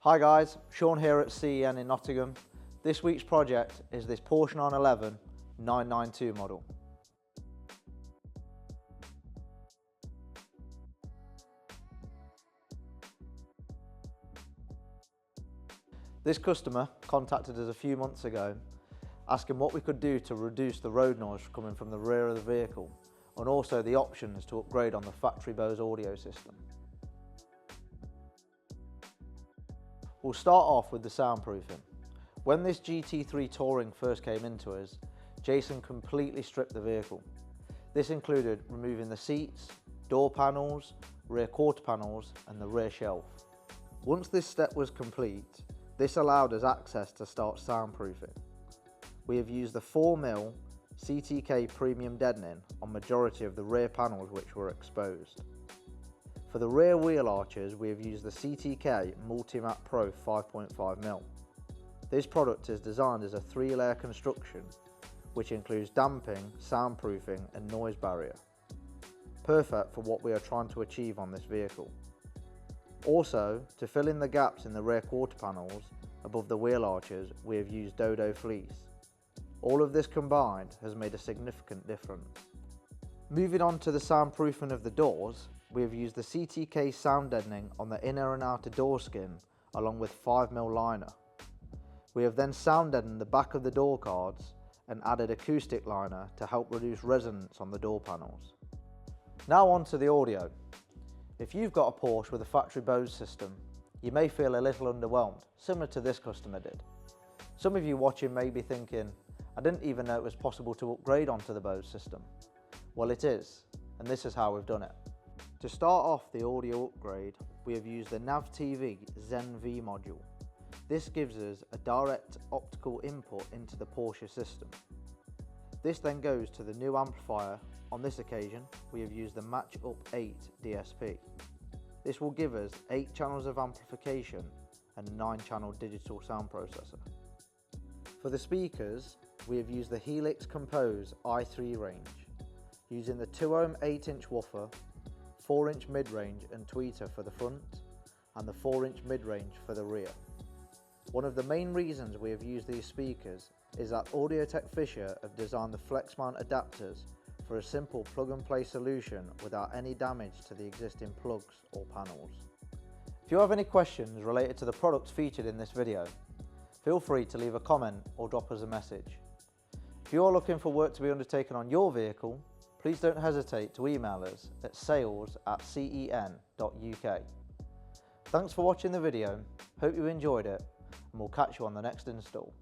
Hi guys, Sean here at CEN in Nottingham. This week's project is this Porsche 911 992 model. This customer contacted us a few months ago asking what we could do to reduce the road noise coming from the rear of the vehicle and also the options to upgrade on the factory Bose audio system. We'll start off with the soundproofing. When this GT3 Touring first came into us, Jason completely stripped the vehicle. This included removing the seats, door panels, rear quarter panels and the rear shelf. Once this step was complete, this allowed us access to start soundproofing. We have used the 4mm CTK premium deadening on majority of the rear panels which were exposed. For the rear wheel arches, we have used the CTK Multimat Pro 5.5mm. This product is designed as a 3-layer construction, which includes damping, soundproofing and noise barrier. Perfect for what we are trying to achieve on this vehicle. Also, to fill in the gaps in the rear quarter panels above the wheel arches, we have used Dodo fleece. All of this combined has made a significant difference. Moving on to the soundproofing of the doors, we have used the CTK sound deadening on the inner and outer door skin along with 5mm liner. We have then sound deadened the back of the door cards and added acoustic liner to help reduce resonance on the door panels. Now on to the audio. If you've got a Porsche with a factory Bose system, you may feel a little underwhelmed, similar to this customer did. Some of you watching may be thinking, I didn't even know it was possible to upgrade onto the Bose system. Well, it is, and this is how we've done it. To start off the audio upgrade, we have used the Nav TV Zen V module. This gives us a direct optical input into the Porsche system. This then goes to the new amplifier. On this occasion, we have used the Match Up 8 DSP. This will give us 8 channels of amplification and a 9-channel digital sound processor. For the speakers, we have used the Helix Compose i3 range, using the 2-ohm 8-inch woofer, 4-inch mid-range and tweeter for the front, and the 4-inch mid-range for the rear. One of the main reasons we have used these speakers is that Audiotech Fisher have designed the flex mount adapters for a simple plug-and-play solution without any damage to the existing plugs or panels. If you have any questions related to the products featured in this video, feel free to leave a comment or drop us a message. If you are looking for work to be undertaken on your vehicle, please don't hesitate to email us at sales@cen.uk. Thanks for watching the video, hope you enjoyed it, and we'll catch you on the next install.